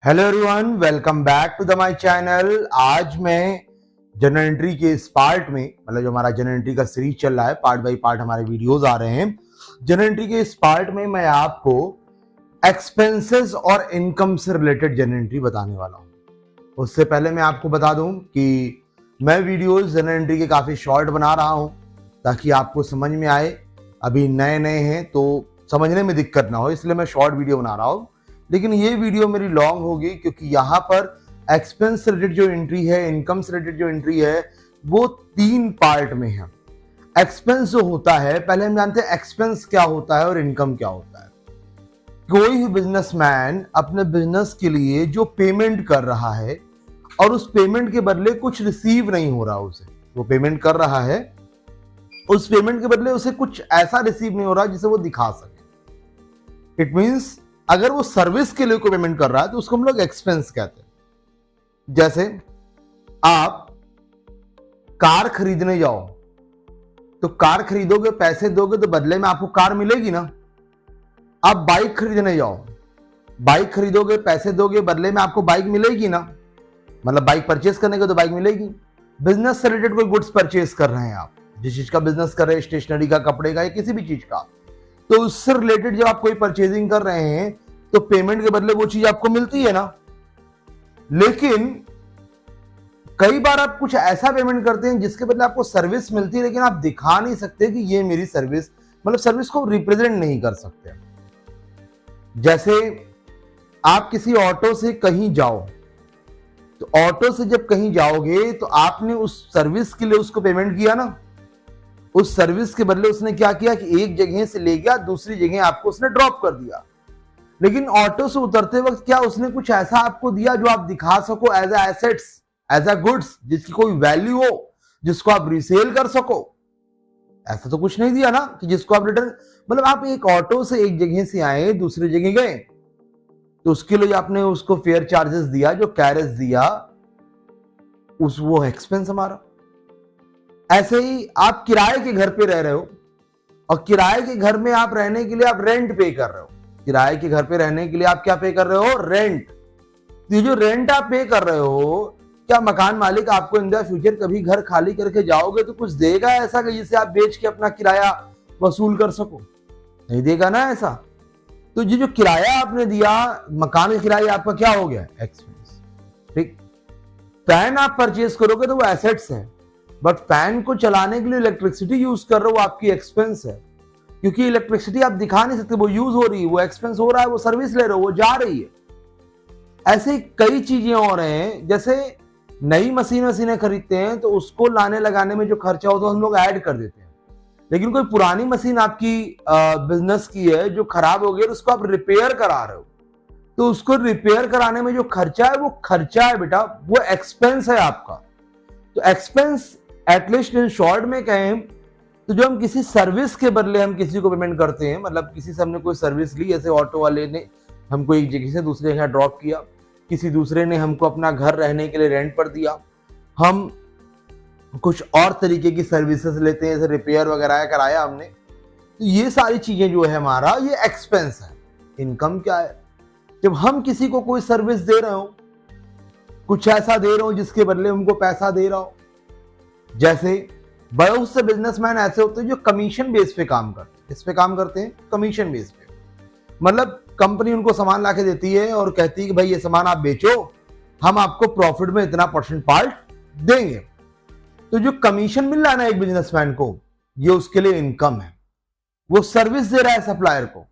Hello everyone, welcome back to the my channel. आज मैं general entry के इस पार्ट में, मतलब जो हमारा जनरल एंट्री का सीरीज चल रहा है, पार्ट बाय पार्ट हमारे वीडियोस आ रहे हैं। जनरल एंट्री के इस पार्ट में मैं आपको एक्सपेंसेस और इनकम से रिलेटेड जनरल एंट्री बताने वाला हूं। उससे पहले मैं आपको बता दूं कि मैं वीडियोस जनरल एंट्री के काफी शॉर्ट बना रहा हूं ताकि आपको समझ में आए। अभी नए नए हैं तो समझने में दिक्कत ना हो, इसलिए मैं शॉर्ट वीडियो बना रहा हूं। लेकिन ये वीडियो मेरी लॉन्ग होगी क्योंकि यहाँ पर एक्सपेंस से रिलेटेड जो एंट्री है, इनकम से रिलेटेड जो एंट्री है, वो 3 पार्ट में है। एक्सपेंस जो होता है, पहले हम जानते हैं एक्सपेंस क्या होता है और इनकम क्या होता है। कोई भी बिजनेसमैन अपने बिजनेस के लिए जो पेमेंट कर रहा है और उस पेमेंट के बदले कुछ रिसीव नहीं हो रहा, उसे वो पेमेंट कर रहा है, उस पेमेंट के बदले उसे कुछ ऐसा रिसीव नहीं हो रहा जिसे वो दिखा सके। इट मीन्स अगर वो सर्विस के लिए कोई पेमेंट कर रहा है तो उसको हम लोग एक्सपेंस कहते हैं। जैसे आप कार खरीदने जाओ तो कार खरीदोगे, पैसे दोगे तो बदले में आपको कार मिलेगी ना। आप बाइक खरीदने जाओ, बाइक खरीदोगे, पैसे दोगे, बदले में आपको बाइक मिलेगी ना, मतलब बाइक परचेस करने के तो बाइक मिलेगी। बिजनेस से रिलेटेड कोई गुड्स परचेस कर रहे हैं आप, जिस चीज का बिजनेस कर रहे हैं, स्टेशनरी का, कपड़े का या किसी भी चीज का, तो उससे रिलेटेड जब आप कोई परचेजिंग कर रहे हैं तो पेमेंट के बदले वो चीज आपको मिलती है ना। लेकिन कई बार आप कुछ ऐसा पेमेंट करते हैं जिसके बदले आपको सर्विस मिलती है, लेकिन आप दिखा नहीं सकते कि ये मेरी सर्विस, मतलब सर्विस को रिप्रेजेंट नहीं कर सकते। जैसे आप किसी ऑटो से कहीं जाओ, तो ऑटो से जब कहीं जाओगे तो आपने उस सर्विस के लिए उसको पेमेंट किया ना। उस सर्विस के बदले उसने क्या किया कि एक जगह से ले गया, दूसरी जगह आपको उसने ड्रॉप कर दिया। लेकिन ऑटो से उतरते वक्त क्या उसने कुछ ऐसा आपको दिया जो आप दिखा सको as a assets, as a goods, जिसकी कोई वैल्यू हो, जिसको आप रीसेल कर सको? ऐसा तो कुछ नहीं दिया ना कि जिसको आप रिटर्न, मतलब आप एक ऑटो से एक जगह से आए, दूसरी जगह गए, तो उसके लिए आपने उसको फेयर चार्जेस दिया, जो कैरेज दिया, उस वो एक्सपेंस हमारा। ऐसे ही आप किराए के घर पे रह रहे हो और किराए के घर में आप रहने के लिए आप रेंट पे कर रहे हो। किराए के घर पे रहने के लिए आप क्या पे कर रहे हो? रेंट। ये जो रेंट आप पे कर रहे हो, क्या मकान मालिक आपको इन द फ्यूचर कभी घर खाली करके जाओगे तो कुछ देगा ऐसा कि जिसे आप बेच के अपना किराया वसूल कर सको? नहीं देगा ना ऐसा। तो ये जो किराया आपने दिया, मकान का किराया, आपका क्या हो गया? एक्सपेंस। ठीक। फैन आप परचेज करोगे तो वो एसेट्स है, बट फैन को चलाने के लिए इलेक्ट्रिसिटी यूज कर रहे हो, आपकी एक्सपेंस है, क्योंकि इलेक्ट्रिसिटी आप दिखा नहीं सकते, वो यूज हो रही है, वो एक्सपेंस हो रहा है, वो सर्विस ले रहे हो, वो जा रही है। ऐसे कई चीजें हो रहे हैं। जैसे नई मशीनें खरीदते हैं तो उसको लाने लगाने में जो खर्चा होता है हम लोग ऐड कर देते हैं। लेकिन कोई पुरानी मशीन आपकी बिजनेस की है जो खराब हो गई, उसको आप रिपेयर करा रहे हो, तो उसको रिपेयर कराने में जो खर्चा है वो खर्चा है बेटा, वो एक्सपेंस है आपका। तो एक्सपेंस एटलीस्ट इन शॉर्ट में कहें तो जो हम किसी सर्विस के बदले हम किसी को पेमेंट करते हैं, मतलब किसी से हमने कोई सर्विस ली, जैसे ऑटो वाले ने हमको एक जगह से दूसरी जगह ड्रॉप किया, किसी दूसरे ने हमको अपना घर रहने के लिए रेंट पर दिया, हम कुछ और तरीके की सर्विसेज लेते हैं, जैसे रिपेयर वगैरह कराया हमने, तो ये सारी चीजें जो है हमारा, ये एक्सपेंस है। इनकम क्या है? जब हम किसी को कोई सर्विस दे रहे हो, कुछ ऐसा दे रहे हो जिसके बदले हमको पैसा दे रहा हो। जैसे बहुत से बिजनेसमैन ऐसे होते हैं जो कमीशन बेस पे काम करते हैं। किस पे काम करते हैं? कमीशन बेस पे। मतलब कंपनी उनको सामान लाके देती है और कहती है कि भाई ये सामान आप बेचो, हम आपको प्रॉफिट में इतना % पार्ट देंगे। तो जो कमीशन मिल रहा है ना एक बिजनेसमैन को, ये उसके लिए इनकम है। वो सर्विस दे रहा है सप्लायर को,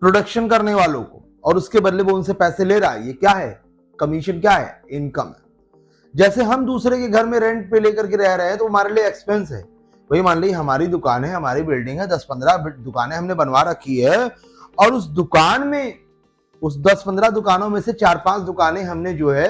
प्रोडक्शन करने वालों को, और उसके बदले वो उनसे पैसे ले रहा है। ये क्या है? कमीशन। क्या है? इनकम है। जैसे हम दूसरे के घर में रेंट पे लेकर के रह रहे हैं तो हमारे लिए एक्सपेंस है। भाई मान ली हमारी दुकान है, हमारी बिल्डिंग है, 10-15 दुकानें हमने बनवा रखी है, और उस दुकान में, उस 10-15 दुकानों में से 4-5 दुकानें हमने जो है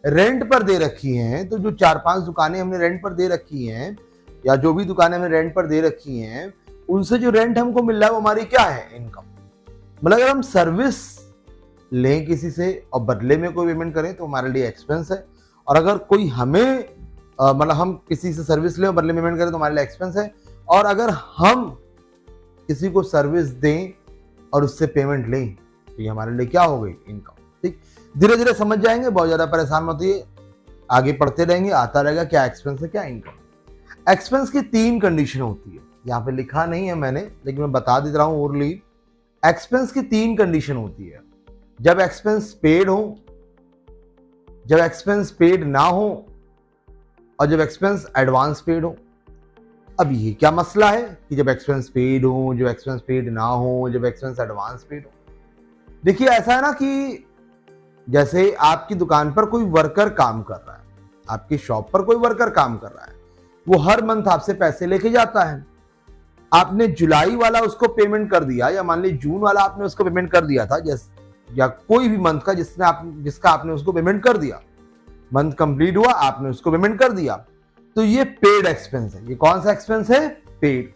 रेंट पर दे रखी हैं। तो जो 4-5 दुकानें हमने रेंट पर दे रखी हैं, या जो भी दुकानें हमने रेंट पर दे रखी हैं, उनसे जो रेंट हमको मिल रहा है वो हमारी क्या है? इनकम। मतलब अगर हम सर्विस लें किसी से और बदले में कोई पेमेंट करें तो हमारे लिए एक्सपेंस है, और अगर कोई हमें मतलब हम किसी से सर्विस लें और बदले में पेमेंट करें तो हमारे लिए एक्सपेंस है। और अगर हम किसी को सर्विस दें और उससे पेमेंट लें तो ये हमारे लिए क्या हो गई? इनकम। ठीक। धीरे धीरे समझ जाएंगे, बहुत ज्यादा परेशान मत होइए, आगे पढ़ते रहेंगे, आता रहेगा क्या एक्सपेंस है क्या इनकम। एक्सपेंस की 3 कंडीशन होती है, यहाँ पे लिखा नहीं है मैंने लेकिन मैं बता दे रहा हूं ओरली। एक्सपेंस की 3 कंडीशन होती है, जब एक्सपेंस पेड हो, जब एक्सपेंस पेड ना हो, और जब एक्सपेंस एडवांस पेड हो। अब ये क्या मसला है कि जब एक्सपेंस पेड हो, जब एक्सपेंस पेड ना हो, जब एक्सपेंस एडवांस पेड हो। देखिए ऐसा है ना कि जैसे आपकी दुकान पर कोई वर्कर काम कर रहा है, आपकी शॉप पर कोई वर्कर काम कर रहा है, वो हर मंथ आपसे पैसे लेके जाता है। आपने जुलाई वाला उसको पेमेंट कर दिया, या मान लीजिए जून वाला आपने उसको पेमेंट कर दिया था, या कोई भी मंथ का जिसका आपने उसको पेमेंट कर दिया, मंथ कंप्लीट हुआ आपने उसको पेमेंट कर दिया, तो ये पेड एक्सपेंस है। ये कौन सा एक्सपेंस है? पेड।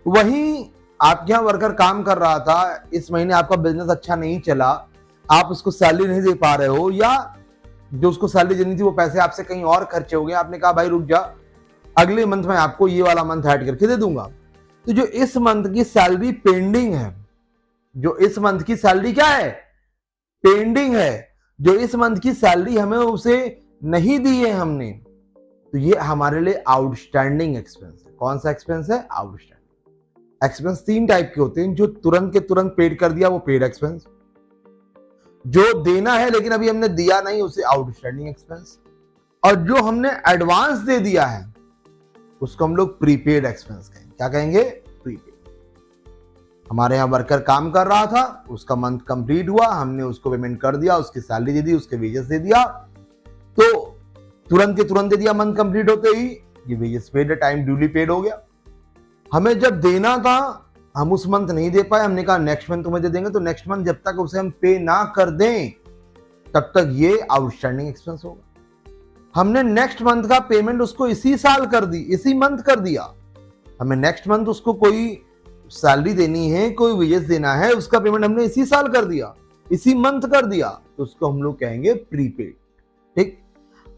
वहीं आपके यहाँ वर्कर काम कर रहा था, इस महीने आपका बिजनेस अच्छा नहीं चला, आप उसको सैलरी नहीं दे पा रहे हो, या जो उसको सैलरी देनी थी वो पैसे आपसे कहीं और खर्चे हो गए, आपने कहा भाई रुक जा, अगले मंथ में आपको ये वाला मंथ ऐड करके दे दूंगा। तो जो इस मंथ की सैलरी पेंडिंग है, जो इस मंथ की सैलरी क्या है? पेंडिंग है। जो इस मंथ की सैलरी हमें उसे नहीं दी है हमने, तो ये हमारे लिए आउटस्टैंडिंग एक्सपेंस है। कौन सा एक्सपेंस है? Outstanding expense. 3 टाइप के होते हैं, जो तुरंत के तुरंत पेड कर दिया वो पेड एक्सपेंस, जो देना है लेकिन अभी हमने दिया नहीं उसे आउटस्टैंडिंग एक्सपेंस, और जो हमने एडवांस दे दिया है उसको हम लोग प्रीपेड एक्सपेंस कहेंगे। क्या कहेंगे? प्रीपेड। हमारे यहाँ वर्कर काम कर रहा था, उसका मंथ कंप्लीट हुआ, हमने उसको पेमेंट कर दिया, उसकी सैलरी दे दी, उसके वेजेस दे दिया, तो तुरंत के तुरंत दे दिया मंथ कंप्लीट होते ही, ये वेजेस पेड है, टाइम ड्यूली पेड हो गया। हमें जब देना था हम उस मंथ नहीं दे पाए, हमने कहा नेक्स्ट मंथ तुम्हें दे देंगे, तो नेक्स्ट मंथ जब तक उसे हम पे ना कर दें तब तक ये आउटस्टैंडिंग एक्सपेंस होगा। हमने नेक्स्ट मंथ का पेमेंट उसको इसी साल कर दी, इसी मंथ कर दिया, हमें नेक्स्ट मंथ उसको कोई सैलरी देनी है, कोई वेजेस देना है, उसका पेमेंट हमने इसी साल कर दिया, इसी मंथ कर दिया, तो उसको हम लोग कहेंगे प्रीपेड। ठीक।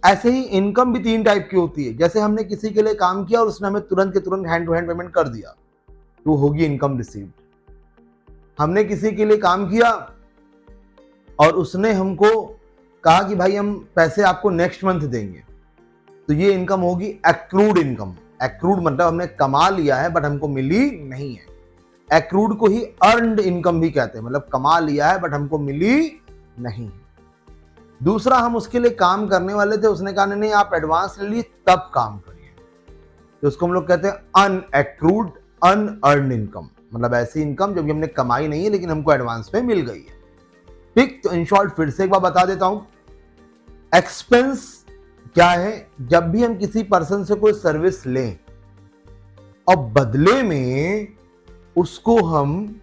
ऐसे ही इनकम भी 3 टाइप की होती है। जैसे हमने किसी के लिए काम किया और उसने हमें तुरंत के तुरंत हैंड टू हैंड पेमेंट कर दिया, तो होगी इनकम रिसीव्ड। हमने किसी के लिए काम किया और उसने हमको कहा कि भाई हम पैसे आपको नेक्स्ट मंथ देंगे, तो ये इनकम होगी एक्रूड इनकम। एक्रूड मतलब हमने कमा लिया है बट हमको मिली नहीं है। एक्रूड को ही अर्नड इनकम भी कहते हैं, मतलब कमा लिया है बट हमको मिली नहीं है। दूसरा, हम उसके लिए काम करने वाले थे, उसने कहा नहीं आप एडवांस ले लिए तब काम करिए, तो उसको हम लोग कहते हैं अनएक्रूड अनअर्न्ड इनकम, मतलब ऐसी इनकम जो भी हमने कमाई नहीं है लेकिन हमको एडवांस में मिल गई है। ठीक। तो इन शॉर्ट फिर से एक बार बता देता हूं, एक्सपेंस क्या है? जब भी हम किसी पर्सन से कोई सर्विस लें और बदले में उसको हम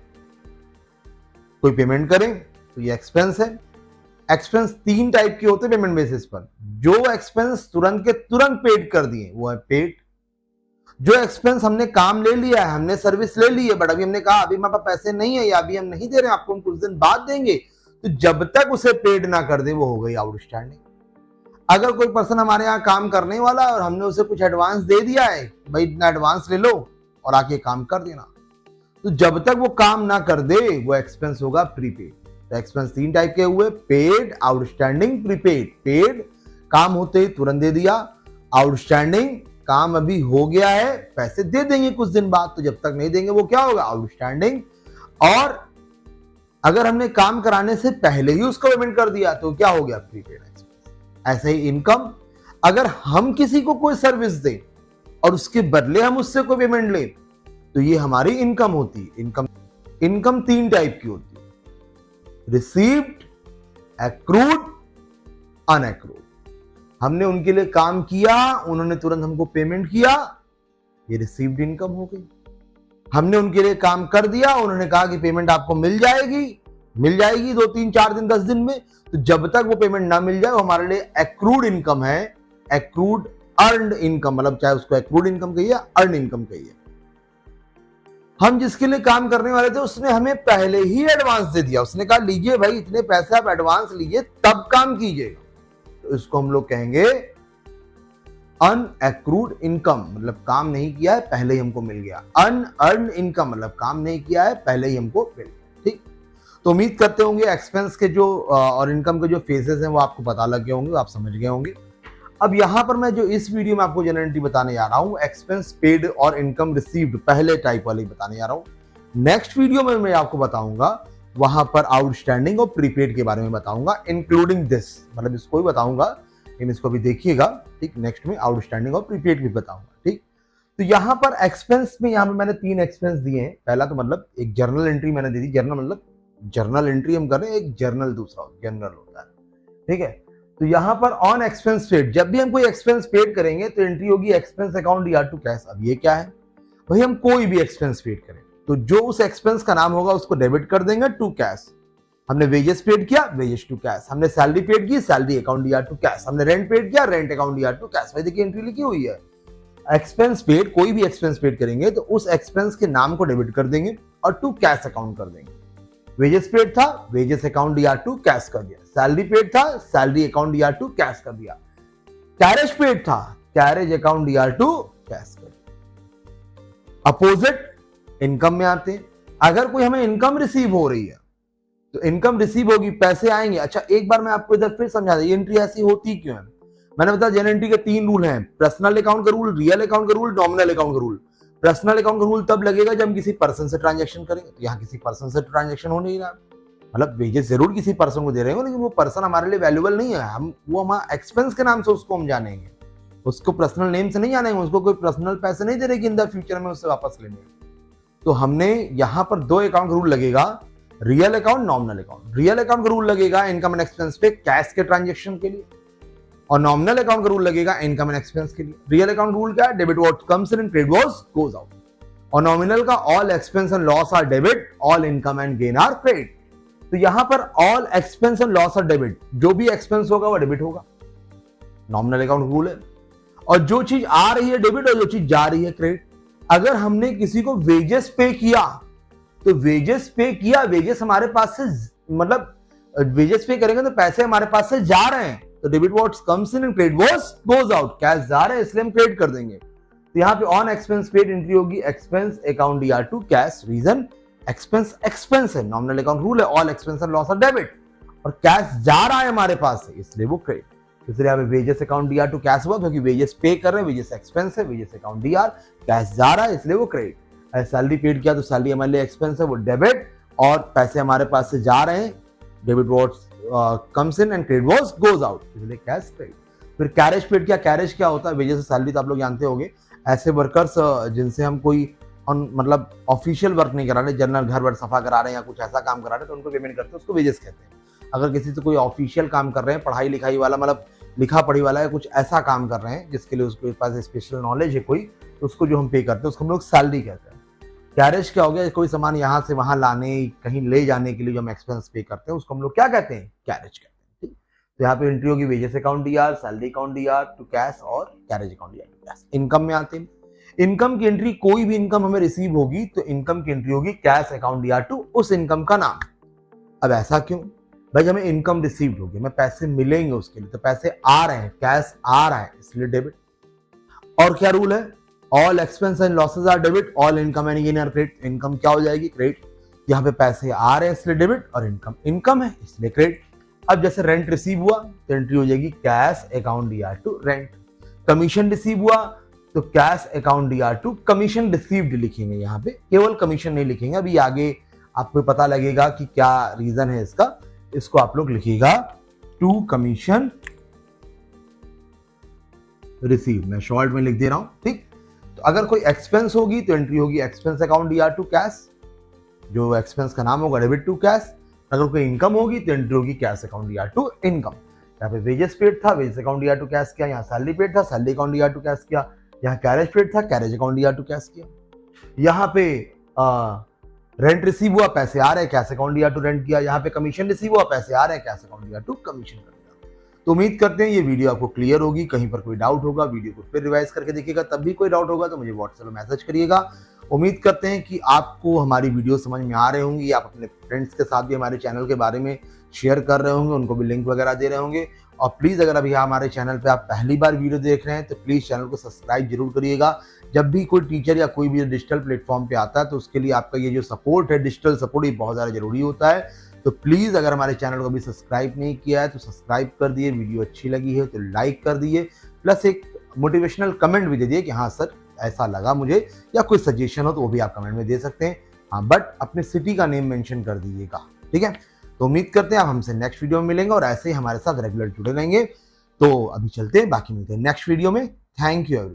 कोई पेमेंट करें, तो ये एक्सपेंस है। एक्सपेंस 3 टाइप के होते हैं पेमेंट बेसिस पर। जो एक्सपेंस तुरंत के तुरंत पेड कर दिए वो है पेड। जो एक्सपेंस हमने काम ले लिया है, हमने सर्विस ले ली है बट अभी हमने कहा अभी हमारे पास पैसे नहीं है या अभी हम नहीं दे रहे हैं, आपको हम कुछ दिन बाद देंगे, तो जब तक उसे पेड ना कर दे वो हो गई आउटस्टैंडिंग। अगर कोई पर्सन हमारे यहाँ काम करने वाला है और हमने उसे कुछ एडवांस दे दिया है, भाई इतना एडवांस ले लो और आके काम कर देना, तो जब तक वो काम ना कर दे वो एक्सपेंस होगा प्रीपेड। तो एक्सपेंस 3 टाइप के हुए, पेड, आउटस्टैंडिंग, प्रीपेड। पेड काम होते ही तुरंत दे दिया, आउटस्टैंडिंग काम अभी हो गया है, पैसे दे देंगे कुछ दिन बाद, तो जब तक नहीं देंगे वो क्या होगा? आउटस्टैंडिंग। और अगर हमने काम कराने से पहले ही उसको पेमेंट कर दिया तो क्या हो गया? Prepaid expense. ऐसे ही इनकम, अगर हम किसी को कोई सर्विस दें और उसके बदले हम उससे कोई पेमेंट लें तो ये हमारी इनकम होती है। इनकम 3 टाइप की होती है, रिसीव्ड, एक्रूड, अनएक्रूड। हमने उनके लिए काम किया, उन्होंने तुरंत हमको पेमेंट किया, ये रिसीव्ड इनकम हो गई। हमने उनके लिए काम कर दिया, उन्होंने कहा कि पेमेंट आपको मिल जाएगी 2, 3, 4 दिन 10 दिन में, तो जब तक वो पेमेंट ना मिल जाए वो हमारे लिए एक्रूड इनकम है। एक्रूड अर्नड इनकम, मतलब चाहे उसको एक्रूड इनकम कहिए, अर्न इनकम कहिए। हम जिसके लिए काम करने वाले थे उसने हमें पहले ही एडवांस दे दिया, उसने कहा लीजिए भाई इतने पैसे आप एडवांस लीजिए तब काम कीजिएगा, तो इसको हम लोग कहेंगे अनएक्रूड इनकम, मतलब काम नहीं किया है पहले ही हमको मिल गया। अनअर्न्ड इनकम मतलब काम नहीं किया है पहले ही हमको मिल गया। ठीक। तो उम्मीद करते होंगे एक्सपेंस के जो और इनकम के जो फेजेस हैं वो आपको पता लग गए होंगे, आप समझ गए होंगे। अब यहाँ पर मैं जो इस वीडियो में आपको जनरल एंट्री बताने जा रहा हूँ, एक्सपेंस पेड और इनकम रिसीव्ड पहले टाइप वाली बताने जा रहा हूँ। नेक्स्ट वीडियो में मैं आपको बताऊंगा वहां पर आउटस्टैंडिंग और प्रीपेड के बारे में बताऊंगा, इंक्लूडिंग दिस, मतलब इसको भी बताऊंगा, लेकिन इसको भी देखिएगा, ठीक। नेक्स्ट में आउटस्टैंडिंग और प्रीपेड भी बताऊंगा, ठीक। तो यहाँ पर एक्सपेंस में यहाँ पर मैंने 3 एक्सपेंस दिए हैं। पहला तो मतलब एक जर्नल एंट्री मैंने दे दी, जर्नल मतलब जर्नल एंट्री हम कर रहे हैं, एक जर्नल दूसरा जनरल होता है, ठीक है। तो यहाँ पर ऑन एक्सपेंस पेड, जब भी हम कोई एक्सपेंस पेड करेंगे तो एंट्री होगी एक्सपेंस अकाउंट या टू कैश। अब ये क्या है भाई, हम कोई भी एक्सपेंस पेड करें तो जो उस एक्सपेंस का नाम होगा उसको डेबिट कर देंगे टू कैश। हमने वेजेस पेड किया, वेजेस टू कैश। हमने सैलरी पेड की, सैलरी अकाउंट या टू कैश। हमने रेंट पेड किया, रेंट अकाउंट या टू कैश। भाई देखिए एंट्री लिखी हुई है, एक्सपेंस पेड, कोई भी एक्सपेंस पेड करेंगे तो उस एक्सपेंस के नाम को डेबिट कर देंगे और टू कैश अकाउंट कर देंगे। वेजेस पेड था, वेजेस अकाउंट या टू कैश कर दिया। सैलरी पेड था, सैलरी अकाउंट या टू कैश कर दिया। कैरेज पेड था, कैरेज अकाउंट या टू कैश कर दिया। अपोजिट इनकम में आते हैं, अगर कोई हमें इनकम रिसीव हो रही है तो इनकम रिसीव होगी, पैसे आएंगे। अच्छा एक बार मैं आपको इधर फिर समझा दूं, ये एंट्री ऐसी होती क्यों है। मैंने बताया जनरल एंट्री के 3 रूल हैं, पर्सनल अकाउंट का रूल, रियल अकाउंट का रूल, नॉमिनल अकाउंट का रूल। पर्सनल अकाउंट का रूल तब लगेगा जब हम किसी पर्सन से ट्रांजैक्शन करेंगे, तो यहाँ किसी पर्सन से ट्रांजैक्शन हो नहीं रहा, मतलब वेजेस जरूर किसी पर्सन को दे रहे हो, लेकिन वो पर्सन हमारे लिए वैल्यूएबल नहीं है। हम वो हमारा एक्सपेंस के नाम से उसको हम जानेंगे, उसको पर्सनल नेम से नहीं जानेंगे, उसको कोई पर्सनल पैसे नहीं दे रहे कि इन द फ्यूचर में उससे वापस लेंगे। तो हमने यहाँ पर 2 अकाउंट का रूल लगेगा, real account, nominal account. Real account का रूल लगेगा इनकम एंड एक्सपेंस पे कैश के ट्रांजैक्शन के लिए, और नॉमिनल अकाउंट का रूल लगेगा इनकम एंड एक्सपेंस के लिए। रियल अकाउंट रूल क्या है, debit what comes in and credit what goes out. और नॉमिनल का all expense and loss are debit, all income and gain are credit. तो यहां पर all expense and loss are debit, जो भी expense होगा वो डेबिट होगा, नॉमिनल अकाउंट रूल है। और जो चीज आ रही है डेबिट और जो चीज जा रही है क्रेडिट। अगर हमने किसी को वेजेस पे किया तो वेजेस पे किया, वेजेस हमारे पास से, मतलब वेजेस पे करेंगे तो पैसे हमारे पास से जा रहे हैं, तो debit what comes in and credit what goes out, cash जा रहे हैं इसलिए हम क्रेडिट कर देंगे। तो यहाँ पे ऑन एक्सपेंस पेड एंट्री होगी एक्सपेंस अकाउंट या to cash. Reason expense expense है, नॉमिनल अकाउंट रूल है, all expense and loss are debit, और कैश जा रहा है हमारे पास से इसलिए वो क्रेडिट। इसलिए यहाँ पे wages account DR to cash हुआ क्योंकि वेजेस पे कर रहे हैं, वेजेस एक्सपेंस है, वेजेस अकाउंट डीआर, कैश जा रहा है इसलिए वो क्रेडिट। सैलरी पेड किया तो सैलरी हमारे लिए एक्सपेंस है, वो डेबिट, और पैसे हमारे पास से जा रहे हैं, debit what comes in and credit what goes out, इसलिए कैश क्रेडिट। फिर कैरेज पेड किया, कैरेज क्या होता है, वेजेस से सैलरी तो आप लोग जानते होंगे, ऐसे वर्कर्स जिनसे हम कोई मतलब ऑफिशियल वर्क नहीं करा रहे, जनरल घर वर सफा करा रहे हैं या कुछ ऐसा काम करा रहे हैं तो उनको पेमेंट करते हैं, उसको वेजेस कहते हैं। अगर किसी से कोई ऑफिशियल काम कर रहे हैं, पढ़ाई लिखाई वाला, मतलब लिखा पढ़ी वाला है, कुछ ऐसा काम कर रहे हैं जिसके लिए उसके पास स्पेशल नॉलेज है कोई, तो उसको जो हम पे करते हैं उसको हम लोग सैलरी कहते हैं। कैरेज क्या हो गया, कोई सामान यहाँ से वहां लाने, कहीं ले जाने के लिए जो हम एक्सपेंस पे करते हैं उसको हम लोग क्या कहते हैं, कैरेज कहते हैं, ठीक। तो यहाँ पे एंट्री होगी wages account DR, salary account DR to cash और carriage account DR to cash. Income में आते हैं, इनकम की एंट्री, कोई भी इनकम हमें रिसीव होगी तो इनकम की एंट्री होगी कैश अकाउंट डीआर टू उस इनकम का नाम। अब ऐसा क्यों भाई, हमें इनकम रिसीव होगी, हमें पैसे मिलेंगे उसके लिए, तो पैसे आ रहे हैं, कैश आ रहा है इसलिए डेबिट। और क्या रूल है, all expense and losses are debit, all income and gain are credit. Income क्या हो जाएगी, क्रेडिट। यहाँ पे पैसे आ रहे हैं इसलिए डेबिट, और इनकम इनकम है इसलिए क्रेडिट। अब जैसे रेंट रिसीव हुआ तो एंट्री हो जाएगी cash account DR to rent. Commission receive हुआ तो cash account DR to commission received लिखेंगे, यहाँ पे केवल कमीशन नहीं लिखेंगे, अभी आगे आपको पता लगेगा कि क्या रीजन है इसका। इसको आप लोग लिखिएगा टू कमीशन रिसीव, मैं शॉर्ट में लिख दे रहा हूं, ठीक। तो अगर कोई एक्सपेंस होगी तो एंट्री होगी expense account DR to cash, जो एक्सपेंस का नाम होगा डेबिट टू कैश। अगर कोई इनकम होगी तो एंट्री होगी cash account DR to income. यहाँ पे वेजेस पेड था, wages account DR to cash किया, यहाँ सैलरी पेड था, salary account DR to cash किया, यहाँ कैरेज पेड था, carriage account DR to cash किया। यहाँ पे रेंट रिसीव हुआ, पैसे आ रहे हैं, cash account DR to rent किया। यहाँ पे कमीशन रिसीव हुआ, पैसे आ रहे हैं, cash account DR to commission कर दिया। तो उम्मीद करते हैं ये वीडियो आपको क्लियर होगी। कहीं पर कोई डाउट होगा वीडियो को फिर रिवाइज करके देखिएगा, तब भी कोई डाउट होगा तो मुझे व्हाट्सएप में मैसेज करिएगा। उम्मीद करते हैं कि आपको हमारी वीडियो समझ में आ रहे होंगी, आप अपने फ्रेंड्स के साथ भी हमारे चैनल के बारे में शेयर कर रहे होंगे, उनको भी लिंक वगैरह दे रहे होंगे। और प्लीज़ अगर अभी हमारे चैनल पे आप पहली बार वीडियो देख रहे हैं तो प्लीज़ चैनल को सब्सक्राइब जरूर करिएगा। जब भी कोई टीचर या कोई भी डिजिटल प्लेटफॉर्म पे आता है तो उसके लिए आपका ये जो सपोर्ट है, डिजिटल सपोर्ट, ये बहुत ज़्यादा जरूरी होता है। तो प्लीज़ अगर हमारे चैनल को अभी सब्सक्राइब नहीं किया है तो सब्सक्राइब कर दिए, वीडियो अच्छी लगी है तो लाइक कर दिए, प्लस एक मोटिवेशनल कमेंट भी दे दिए कि हाँ सर ऐसा लगा मुझे, या कोई सजेशन हो तो वो भी आप कमेंट में दे सकते हैं। हाँ बट अपने सिटी का नेम मेंशन कर दीजिएगा, ठीक है। तो उम्मीद करते हैं आप हमसे नेक्स्ट वीडियो में मिलेंगे और ऐसे ही हमारे साथ रेगुलर जुड़े रहेंगे। तो अभी चलते हैं, बाकी मिलते हैं नेक्स्ट वीडियो में। Thank you.